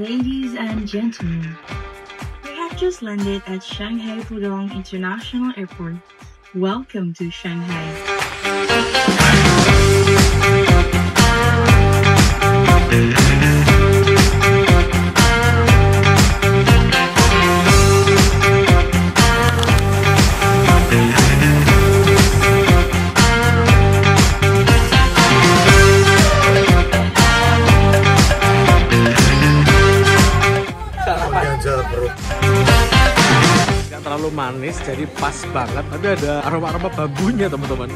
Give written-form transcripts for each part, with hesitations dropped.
Ladies and gentlemen, we have just landed at Shanghai Pudong International Airport. Welcome to Shanghai. Gak terlalu manis, jadi pas banget. Tapi ada aroma-aroma bambunya, teman-teman.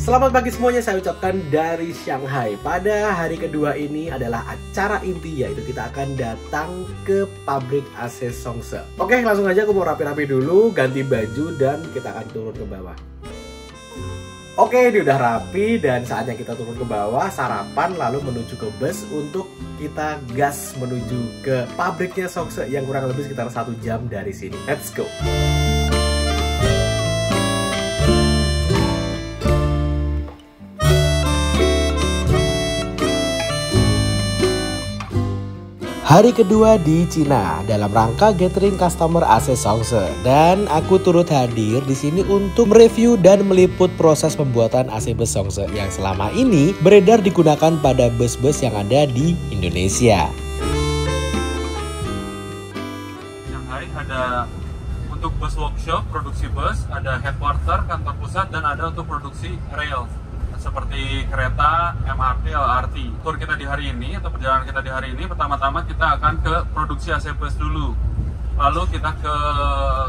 Selamat pagi semuanya, saya ucapkan dari Shanghai. Pada hari kedua ini adalah acara inti, yaitu kita akan datang ke pabrik AC Songse. Oke, langsung aja aku mau rapi-rapi dulu, ganti baju, dan kita akan turun ke bawah. Oke, ini udah rapi dan saatnya kita turun ke bawah, sarapan, lalu menuju ke bus untuk kita gas menuju ke pabriknya Songse yang kurang lebih sekitar 1 jam dari sini. Let's go! Hari kedua di Cina dalam rangka gathering customer AC Songse, dan aku turut hadir di sini untuk mereview dan meliput proses pembuatan AC bus Songse yang selama ini beredar digunakan pada bus-bus yang ada di Indonesia. Shanghai ada untuk bus workshop, produksi bus, ada headquarter, kantor pusat, dan ada untuk produksi rail seperti kereta, MRT, LRT. Tour kita di hari ini atau perjalanan kita di hari ini, pertama-tama kita akan ke produksi AC bus dulu. Lalu kita ke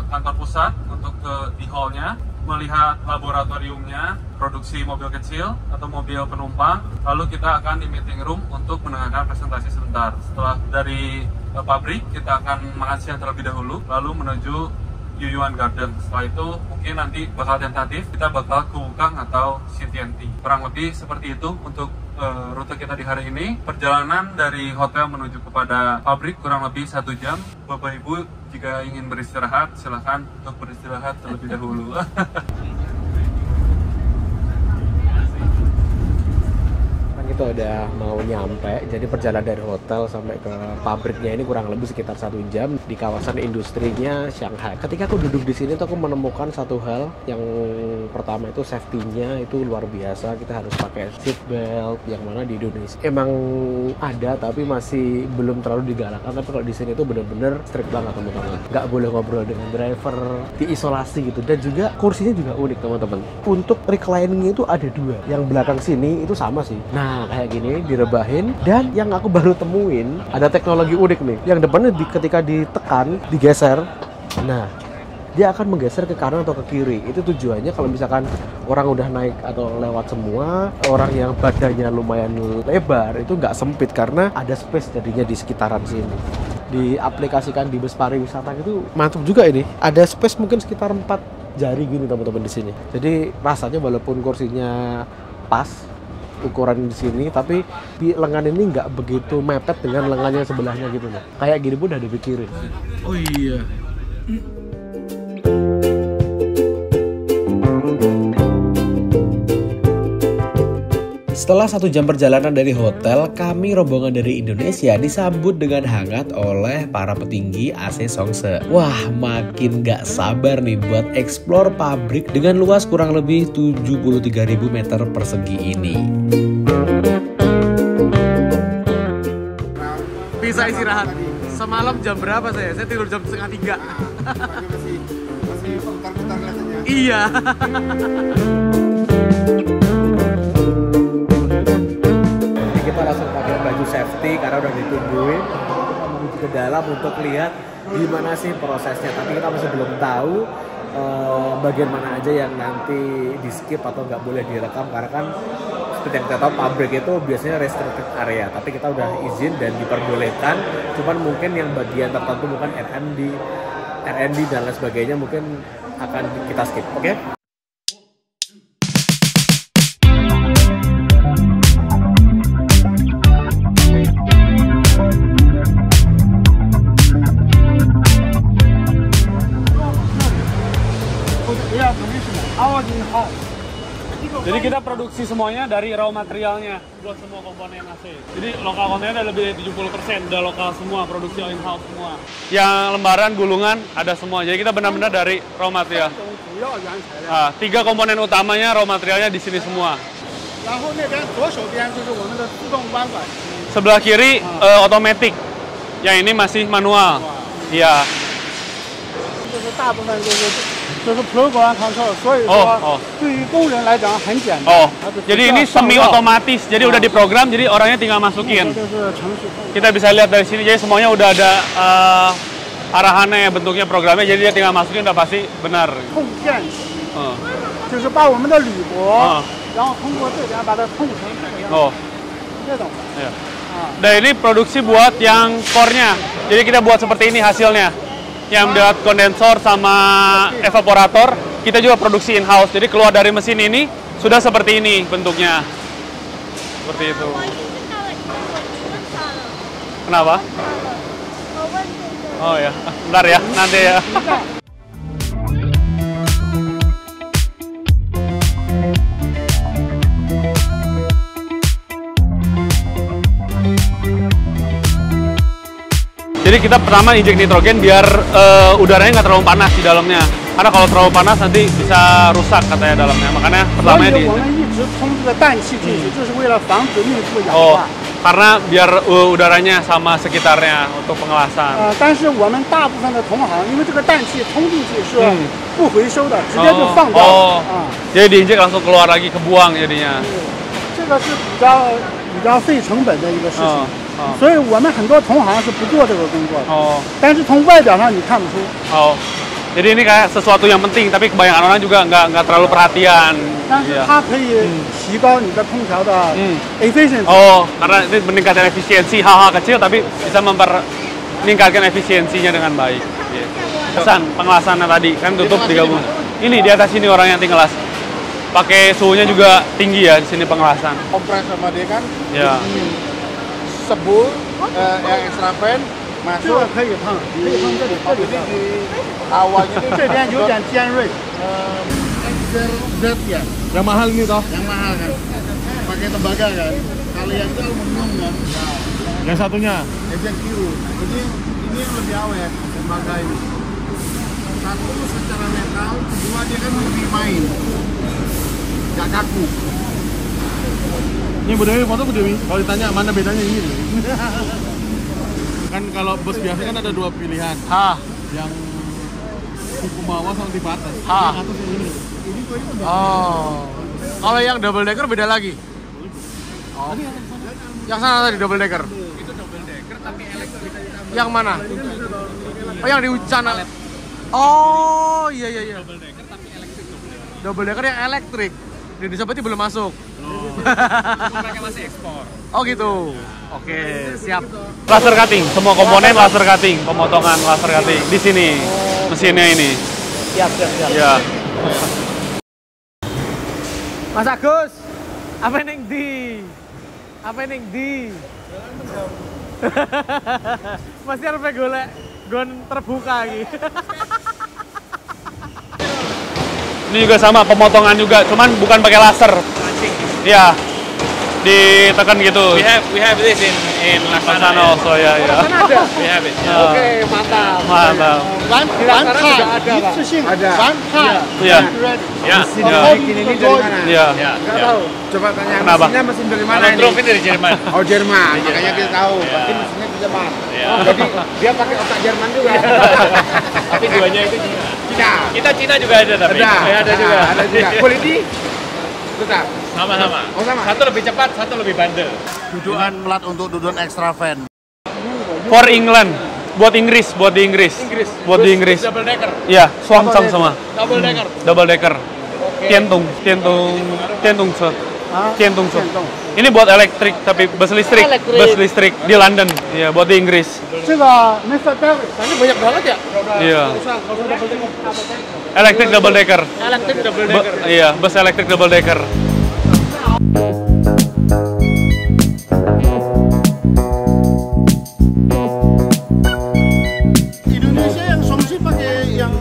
kantor pusat untuk di hall-nya, melihat laboratoriumnya, produksi mobil kecil atau mobil penumpang. Lalu kita akan di meeting room untuk mendengarkan presentasi sebentar. Setelah dari pabrik, kita akan makan siang terlebih dahulu, lalu menuju Yuyuan Garden. Setelah itu mungkin nanti bakal tentatif kita bakal ke Wukang atau Xintiandi. Kurang lebih seperti itu untuk rute kita di hari ini. Perjalanan dari hotel menuju kepada pabrik kurang lebih 1 jam. Bapak Ibu jika ingin beristirahat silahkan untuk beristirahat terlebih dahulu. Itu udah mau nyampe, jadi perjalanan dari hotel sampai ke pabriknya ini kurang lebih sekitar 1 jam di kawasan industrinya Shanghai. Ketika aku duduk di sini tuh aku menemukan satu hal yang pertama itu safety-nya itu luar biasa. Kita harus pakai seat belt, yang mana di Indonesia emang ada tapi masih belum terlalu digalakkan. Tapi kalau di sini tuh bener-bener strict banget, teman-teman. Nggak boleh ngobrol dengan driver, diisolasi gitu. Dan juga kursinya juga unik, teman-teman. Untuk reclining itu ada 2, yang belakang sini itu sama sih. Nah, kayak gini direbahin, dan yang aku baru temuin ada teknologi unik nih. Yang depannya ketika ditekan, digeser, nah dia akan menggeser ke kanan atau ke kiri. Itu tujuannya kalau misalkan orang udah naik atau lewat semua, orang yang badannya lumayan lebar itu nggak sempit karena ada space jadinya di sekitaran sini. Diaplikasikan di bus pariwisata itu mantap juga ini. Ada space mungkin sekitar 4 jari gini, teman-teman, di sini. Jadi rasanya walaupun kursinya pas ukuran di sini, tapi di lengan ini nggak begitu mepet dengan lengannya sebelahnya gitu loh. Kayak gini pun udah dipikirin. Oh iya. Setelah 1 jam perjalanan dari hotel, kami rombongan dari Indonesia disambut dengan hangat oleh para petinggi AC Songse. Wah, makin gak sabar nih buat explore pabrik dengan luas kurang lebih 73.000 meter persegi ini. Bisa istirahat. Semalam jam berapa saya? Saya tidur jam 2:30. Masih putar-putar rasanya. Iya. Kita langsung pakai baju safety karena udah ditungguin. Kita menuju ke dalam untuk lihat gimana sih prosesnya. Tapi kita masih belum tahu bagian mana aja yang nanti di skip atau nggak boleh direkam, karena kan seperti yang kita tahu pabrik itu biasanya restricted area, tapi kita udah izin dan diperbolehkan. Cuman mungkin yang bagian tertentu bukan R&D dan lain sebagainya mungkin akan kita skip. Oke? kita produksi semuanya dari raw materialnya buat semua komponen AC. Jadi lokal komponennya ada lebih dari 70%, udah lokal semua, produksi in-house semua. Yang lembaran, gulungan, ada semua. Jadi kita benar-benar dari raw material. 3 komponen utamanya raw materialnya di sini semua. Sebelah kiri otomatis, yang ini masih manual. Iya. Jadi ini semi otomatis, jadi udah diprogram, jadi orangnya tinggal masukin. Kita bisa lihat dari sini, jadi semuanya udah ada arahannya, bentuknya, programnya, jadi dia tinggal masukin udah pasti benar. Dan ini produksi buat yang core-nya, jadi kita buat seperti ini hasilnya. Yang buat kondensor sama evaporator, kita juga produksi in-house. Jadi keluar dari mesin ini, sudah seperti ini bentuknya. Seperti itu. Kenapa? Oh ya, bentar ya, nanti ya. Jadi kita pertama injek nitrogen biar udaranya nggak terlalu panas di dalamnya. Karena kalau terlalu panas nanti bisa rusak katanya dalamnya. Makanya pertamanya di. Oh, karena biar udaranya sama sekitarnya untuk pengelasan. Jadi diinjek langsung keluar lagi, kebuang jadinya. 所以我们很多同行是不做这个工作的，但是从外表上你看不出。Jadi ini kayak sesuatu yang penting, tapi kebanyakan orang juga nggak terlalu perhatian. 但是它可以提高你的空调的 efficiency。karena ini meningkatkan efisiensi, hal-hal kecil tapi bisa meningkatkan efisiensinya dengan baik. Pesan pengelasannya tadi kan tutup digabung. Ini di atas sini orang yang tinggal pakai suhunya juga tinggi ya di sini pengelasan. Kompres sama dia kan. Ya. Sebul yang extra fan masuk. 可以烫，可以烫这里，这里 Ini di awalnya ini 这边有点尖锐。 Z ya. Yang mahal ini toh? Yang mahal kan. Pakai tembaga kan. Kalau yang itu aluminium kan. Yang satunya? Yang biru. Jadi ini yang lebih awet tembaga ini. Satu secara metal, kedua dia kan lebih main. Gak kaku. Ini Bu Dewi foto Bu Dewi. Kalau ditanya mana bedanya ini? Kan kalau bus biasa kan ada 2 pilihan. Yang tipe bawah sama tipe atas. Yang atas yang ini. Kalau yang double decker beda lagi. Yang sana tadi double decker. Itu double decker tapi elektrik. Yang mana? Oh, yang di sana. Oh, iya. Double decker tapi elektrik. Double decker yang elektrik. Di Indonesia berarti belum masuk. Mereka masih ekspor. Oh gitu. Oke, siap. Laser cutting, semua komponen laser cutting, pemotongan laser cutting di sini. Mesinnya ini. Siap. Ya. Mas Agus, apa yang di? Masih harus golek gon terbuka lagi. Ini juga sama, pemotongan juga, cuman bukan pakai laser. Iya. Ditekan gitu. We have this in Laksana also ya. We have it. Oke, mantap.完判一次性完判。 Iya. Ya. Bikin ini dari mana? Iya. Nggak tahu. Coba tanya Kenapa? mesinnya mesin dari mana ini? Truk ini dari Jerman. Oh Jerman, makanya kita tahu. Berarti mesinnya di Jerman. Jadi dia pakai otak Jerman juga. Tapi duanya itu Cina. Cina. Kita Cina juga ada tapi. Ada juga. Quality tetap. Sama-sama. Oh, sama. Satu lebih cepat, satu lebih bandel. Dudukan plat untuk dudukan extra fan. For England. Buat Inggris. Buat di Inggris. Double decker. Iya, Swangsang sama. Double decker. Double decker. Tiantung Se. Ini buat elektrik tapi bus listrik di London. Iya, buat di Inggris. 这个 Mr. David， Ini banyak banget ya? Iya. Elektrik double decker. Elektrik double decker. Iya, bus elektrik double decker. Indonesia yang Songsi pakai yang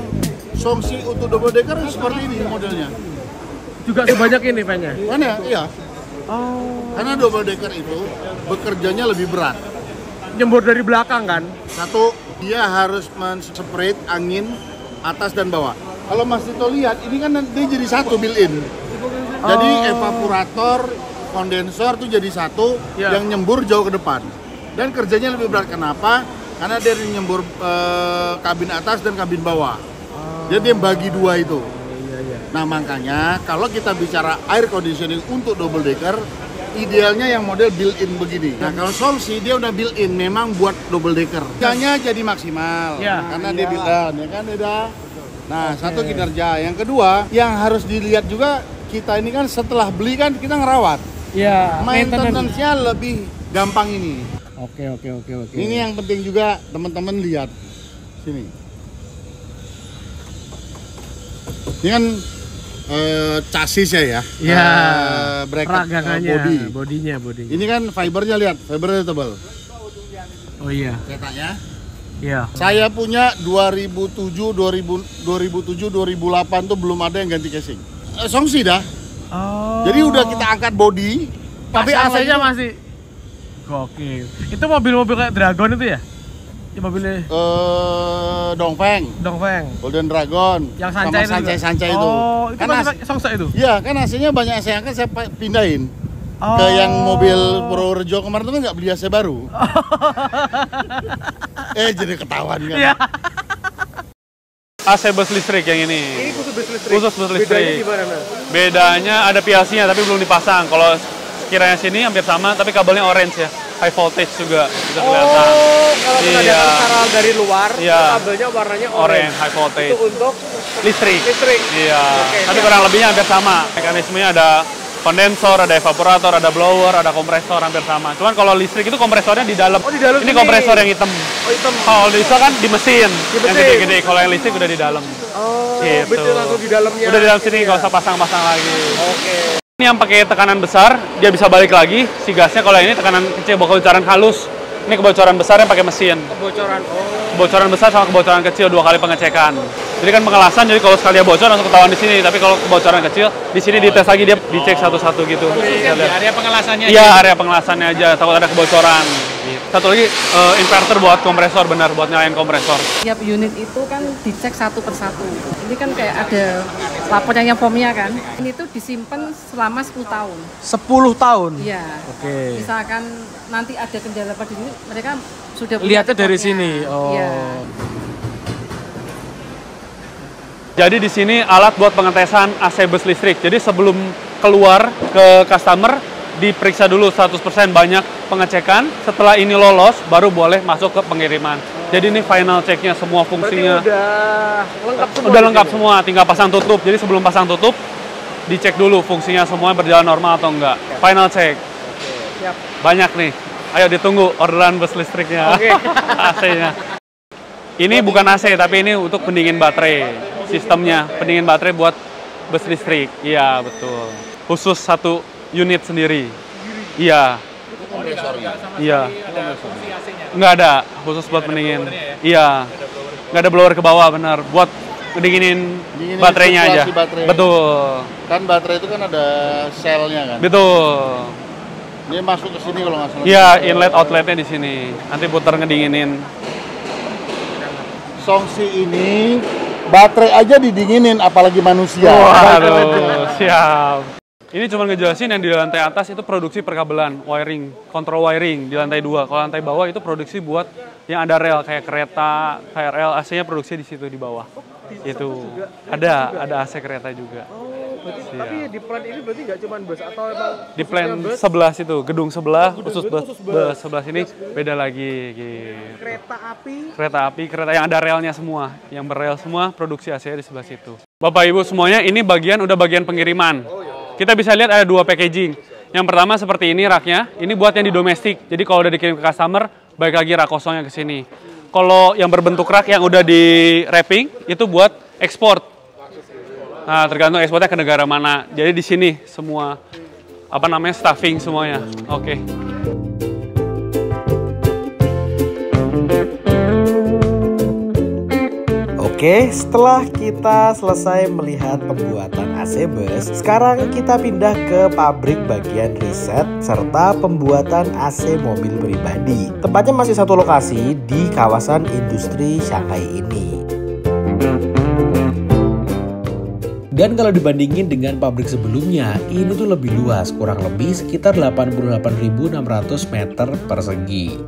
Songsi untuk double decker seperti ini modelnya. juga sebanyak ini fan-nya? Mana? Iya. Oh. Karena double decker itu bekerjanya lebih berat. Nyembur dari belakang kan? Satu, dia harus men-spread angin atas dan bawah. Kalau Mas Tito lihat, ini kan dia jadi satu built-in. Jadi evaporator, kondensor tuh jadi satu yang nyembur jauh ke depan. Dan kerjanya lebih berat. Kenapa? Karena dia nyembur kabin atas dan kabin bawah. Jadi dia bagi dua itu. Nah makanya kalau kita bicara air conditioning untuk double decker, idealnya yang model built-in begini. Nah kalau Solsi dia udah built-in memang buat double decker. Kinerjanya jadi maksimal karena dia built-in, ya kan udah. Nah satu kinerja. Yang kedua yang harus dilihat juga, kita ini kan setelah beli kan kita ngerawat. Iya. Maintenance-nya lebih gampang ini. Oke. Ini yang penting juga teman-teman lihat sini. Ini kan chassisnya ya, bracket bodinya. Ini kan fibernya, lihat, fibernya tebal. Oh iya. Cetaknya. Iya. Saya punya 2007, 2008 tuh belum ada yang ganti casing. Songsi dah. Oh. Jadi udah kita angkat body, tapi AC-nya masih. Gokil. Itu mobil-mobil kayak Dragon itu ya? Ya mobilnya Dongfeng, Golden Dragon, yang Sancai itu. Oh, itu kan Songsa itu? Iya, kan AC-nya banyak AC yang kan saya pindahin ke yang mobil Purworejo kemarin tuh kan nggak beli AC baru. Jadi ketahuan kan? Iya. AC bus listrik yang ini. Ini khusus bus listrik. Bedanya gimana, Mas? Bedanya ada PLC-nya tapi belum dipasang. Kalau kiranya sini hampir sama, tapi kabelnya orange ya. High voltage juga bisa kelihatan. Kalau kita secara dari luar, kabelnya warnanya orange. High voltage. Itu untuk listrik. Oke, Iya. Tapi kurang lebihnya hampir sama. Mekanismenya ada kondensor, ada evaporator, ada blower, ada kompresor, hampir sama. Cuman kalau listrik itu kompresornya di dalam. Oh, di dalam ini sini. Kompresor yang hitam. Oh, hitam. Kalau diesel kan di mesin. Yang gede-gede. Kalau yang listrik udah di dalam. Oh, gitu. betul, langsung di dalamnya. Udah di dalam sini, nggak usah pasang-pasang lagi. Oke. Ini yang pakai tekanan besar, dia bisa balik lagi si gasnya. Kalau ini tekanan kecil, kebocoran halus. Ini kebocoran besar yang pakai mesin. Kebocoran besar sama kebocoran kecil 2 kali pengecekan. Jadi kan pengelasan, jadi kalau sekali bocor langsung ketahuan di sini. Tapi kalau kebocoran kecil, di sini dites lagi, dia dicek satu-satu gitu. Area pengelasannya. Iya, area pengelasannya aja. Takut ada kebocoran. Satu lagi inverter buat kompresor, benar buat nyalain kompresor. Tiap unit itu kan dicek satu persatu. Ini kan kayak ada laporannya formnya kan. Ini tuh disimpan selama 10 tahun. 10 tahun? Iya. Oke. Misalkan nanti ada kendala pada ini, mereka sudah lihatnya dari sini. Oh. Iya. Jadi di sini alat buat pengetesan AC bus listrik. Jadi sebelum keluar ke customer, diperiksa dulu 100% banyak pengecekan. Setelah ini lolos, baru boleh masuk ke pengiriman. Jadi ini final checknya semua fungsinya. Berarti udah lengkap semua, tinggal pasang tutup. Jadi sebelum pasang tutup, dicek dulu fungsinya semua berjalan normal atau enggak. Final check. Siap. Banyak nih. Ayo ditunggu orderan bus listriknya. Oke. AC-nya. Ini bukan AC, tapi ini untuk pendingin baterai. Sistemnya pendingin baterai buat bus listrik. Iya, betul. Khusus satu unit sendiri. Iya. Iya. Nggak ada, khusus buat pendingin. Iya. Nggak ada blower ke bawah, benar. Buat pendinginin baterainya aja. Baterai. Betul. Kan baterai itu kan ada selnya kan. Betul. Ini masuk ke sini kalau nggak salah. Iya, inlet outletnya di sini. Nanti putar ngedinginin. Songsi ini baterai aja didinginin, apalagi manusia. Waduh, siap. Ini cuma ngejelasin yang di lantai atas itu produksi perkabelan, wiring, kontrol wiring di lantai 2. Kalau lantai bawah itu produksi buat yang ada rel kayak kereta, KRL, AC-nya produksi di situ di bawah. Itu ada AC kereta juga. Tapi di plan ini berarti nggak cuma bus atau emang di plan sebelah situ, gedung sebelah khusus bus sebelah sini beda lagi gitu. Kereta api yang ada relnya semua, yang berrel semua produksi AC di sebelah situ. Bapak Ibu semuanya, ini udah bagian pengiriman. Kita bisa lihat ada 2 packaging. Yang pertama seperti ini raknya, ini buat yang di domestik. Jadi kalau udah dikirim ke customer, balik lagi rak kosongnya ke sini. Kalau yang berbentuk rak yang udah di wrapping itu buat ekspor. Nah, tergantung ekspornya ke negara mana. Jadi di sini semua stuffing semuanya. Oke. Oke, setelah kita selesai melihat pembuatan AC bus, sekarang kita pindah ke pabrik bagian riset serta pembuatan AC mobil pribadi. Tempatnya masih satu lokasi di kawasan industri Shanghai ini. Dan kalau dibandingin dengan pabrik sebelumnya, ini tuh lebih luas, kurang lebih sekitar 88.600 meter persegi.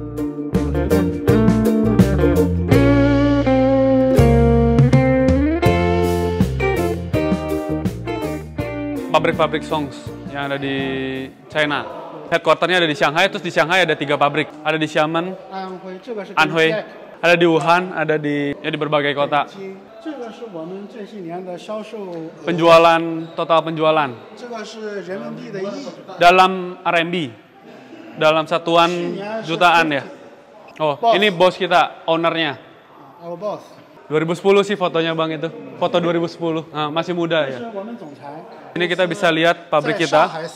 Pabrik-pabrik Songs yang ada di China. Headquarternya ada di Shanghai, terus di Shanghai ada 3 pabrik. Ada di Xiamen, Anhui, ada di Wuhan, ada di berbagai kota. Total penjualan dalam RMB, dalam satuan jutaan ya. Oh, ini bos kita, ownernya. 2010 sih fotonya Bang itu. Foto 2010. Nah, masih muda ya. Ini kita bisa lihat pabrik kita.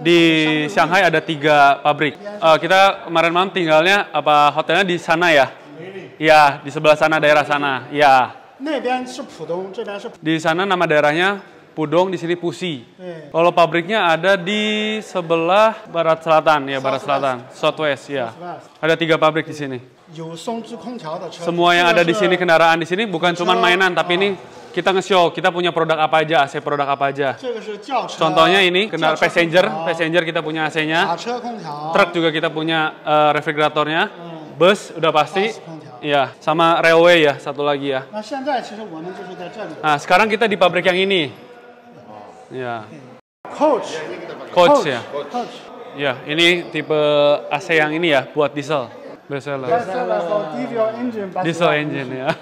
Di Shanghai ada 3 pabrik. Kita kemarin malam tinggalnya hotelnya di sana ya? Iya, di sebelah sana, daerah sana. Iya. Di sana nama daerahnya Pudong, di sini Pusi. Kalau pabriknya ada di sebelah barat selatan, ya barat selatan, Southwest ya. Ada 3 pabrik di sini. Semua yang ada di sini, kendaraan di sini bukan cuma mainan, tapi ini kita nge-show, kita punya produk apa aja, AC produk apa aja. Contohnya ini, kendaraan passenger kita punya AC-nya. Truk juga kita punya refrigeratornya. Bus udah pasti. Iya, sama railway ya, satu lagi ya. Nah, sekarang kita di pabrik yang ini. Ya. Coach ya. Ya, ini tipe AC yang ini ya, buat diesel. Bestseller. Diesel engine ya.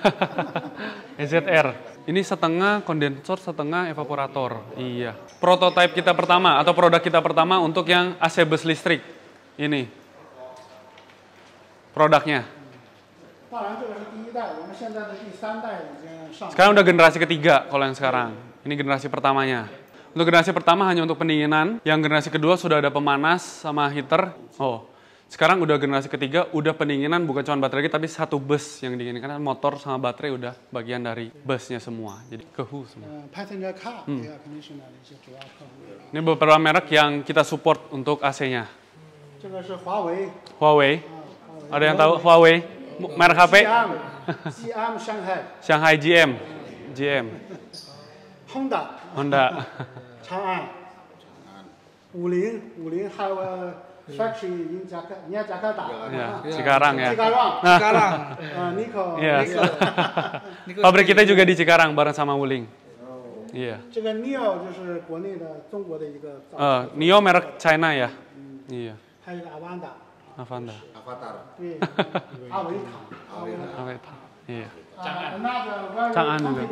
EZR. Ini setengah kondensor, setengah evaporator. Iya. Prototype kita pertama atau produk kita pertama untuk yang AC bus listrik. Ini. Produknya. Sekarang udah generasi ketiga kalau yang sekarang. Ini generasi pertamanya. Untuk generasi pertama hanya untuk pendinginan. Yang generasi kedua sudah ada pemanas sama heater. Oh, sekarang udah generasi ketiga, udah pendinginan bukan cuma baterai tapi satu bus yang dingin. Karena motor sama baterai udah bagian dari busnya semua. Jadi kehu semua. Ini beberapa merek yang kita support untuk AC-nya. Huawei. Ada yang tahu Huawei? Merek HP? Shanghai GM. Honda. Chang'an. Wuling have a factory in Jakarta. Ya, Cikarang ya. Cikarang. Iya. Pabrik kita juga di Cikarang bareng sama Wuling. Iya. Nio merek China ya. Iya. Avanda. Avatar. Iya. Chang'an juga.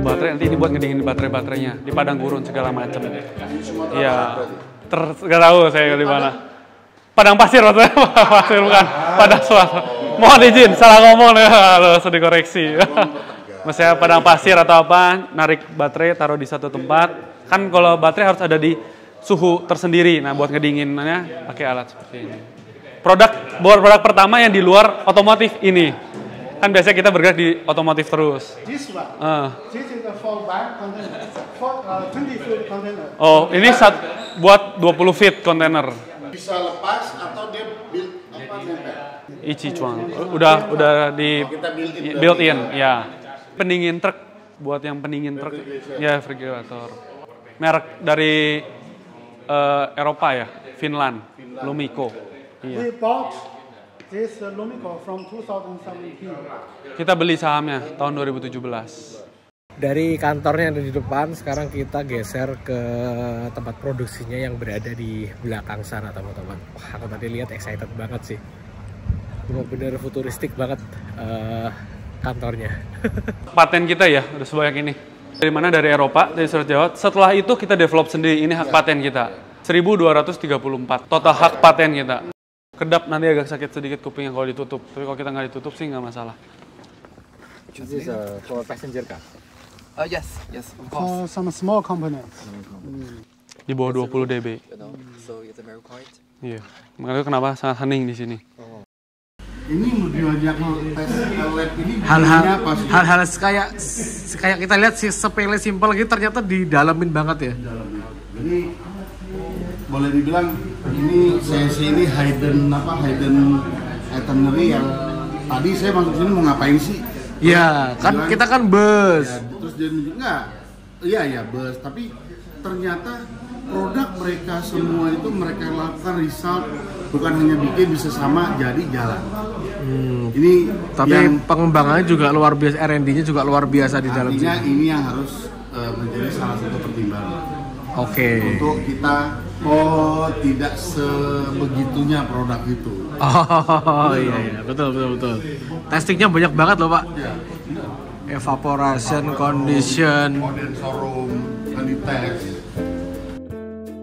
Baterai nanti ini buat ngedingin baterainya di padang gurun segala macam. Iya. Nggak tahu saya di mana. Padang pasir maksudnya, pasir bukan. Padang suara. Mohon izin, salah ngomong ya, harus dikoreksi. Misalnya padang pasir atau apa, narik baterai taruh di satu tempat. Kan kalau baterai harus ada di suhu tersendiri. Nah, buat ngedinginnya pakai alat seperti ini. Produk pertama yang di luar otomotif ini. Kan biasanya kita bergerak di otomotif terus. Oh, ini buat 20 feet kontainer. Bisa lepas atau dia build apa nempel? Ichichuan. Udah di built in, ya. Pendingin truk, buat yang pendingin truk, ya refrigerator. Merek dari Eropa ya, Finland, Lumiko. Iya. Kita beli sahamnya tahun 2017. Dari kantornya yang ada di depan, sekarang kita geser ke tempat produksinya yang berada di belakang sana, teman-teman. Wah, aku tadi lihat excited banget sih. Benar-benar futuristik banget kantornya. Paten kita ya, udah sebanyak ini. Dari mana? Dari Eropa, dari Surat Jawa. Setelah itu kita develop sendiri, ini hak paten kita. 1234, total hak paten kita. Kedap nanti agak sakit sedikit kupingnya kalau ditutup. Tapi kalau kita nggak ditutup sih nggak masalah. This is for passenger car. Yes, of course. For some small components. Di bawah 20 dB. So it's very quiet. Iya. Makanya kenapa sangat hening di sini. Ini lebih banyak tes lab ini Hal-hal kayak kita lihat sepele simpel gitu ternyata didalamin banget ya. Jadi boleh dibilang ini CNC ini hidden itinerary yang tadi saya masuk sini mau ngapain sih? Iya, kan kita kan bus. Ya, terus dia nunjuk enggak? Iya bus, tapi ternyata produk mereka semua itu mereka lakukan result, bukan hanya bikin bisa sama jadi jalan. Ini tapi yang pengembangannya juga luar biasa, R&D-nya juga luar biasa di dalam sini. Ini yang harus menjadi salah satu pertimbangan. Oke. Untuk kita tidak sebegitunya produk itu. Oh iya, betul. Testingnya banyak banget loh Pak. Ya. Evaporation, condition, Condenser room, kan dites.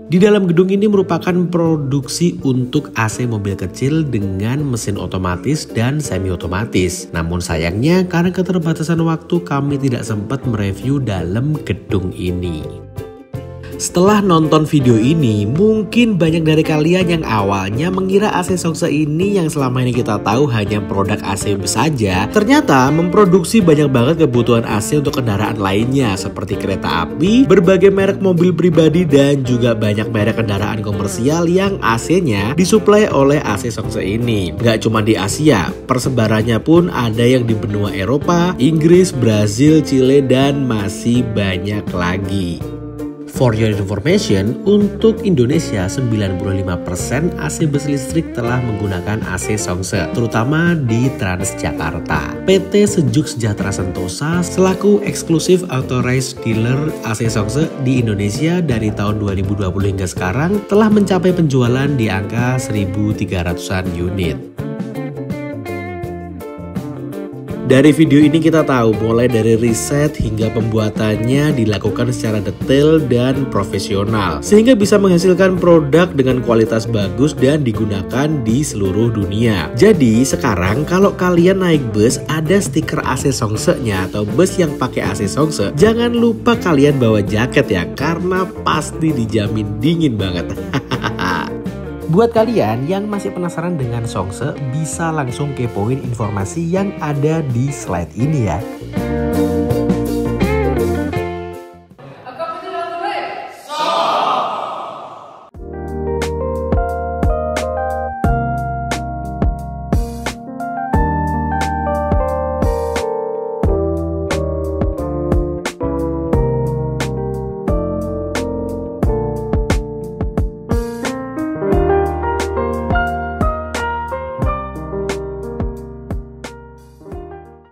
Di dalam gedung ini merupakan produksi untuk AC mobil kecil dengan mesin otomatis dan semi otomatis. Namun sayangnya karena keterbatasan waktu kami tidak sempat mereview dalam gedung ini. Setelah nonton video ini, mungkin banyak dari kalian yang awalnya mengira AC Songse ini yang selama ini kita tahu hanya produk AC saja, ternyata memproduksi banyak banget kebutuhan AC untuk kendaraan lainnya seperti kereta api, berbagai merek mobil pribadi, dan juga banyak merek kendaraan komersial yang AC-nya disuplai oleh AC Songse ini. Gak cuma di Asia, persebarannya pun ada yang di benua Eropa, Inggris, Brazil, Chile, dan masih banyak lagi. For your information, untuk Indonesia 95% AC bus listrik telah menggunakan AC Songse, terutama di Transjakarta. PT Sejuk Sejahtera Sentosa selaku eksklusif authorized dealer AC Songse di Indonesia dari tahun 2020 hingga sekarang telah mencapai penjualan di angka 1.300-an unit. Dari video ini kita tahu mulai dari riset hingga pembuatannya dilakukan secara detail dan profesional sehingga bisa menghasilkan produk dengan kualitas bagus dan digunakan di seluruh dunia. Jadi sekarang kalau kalian naik bus ada stiker AC Songse-nya atau bus yang pakai AC Songse, jangan lupa kalian bawa jaket ya karena pasti dijamin dingin banget. Buat kalian yang masih penasaran dengan Songse, bisa langsung kepoin informasi yang ada di slide ini ya.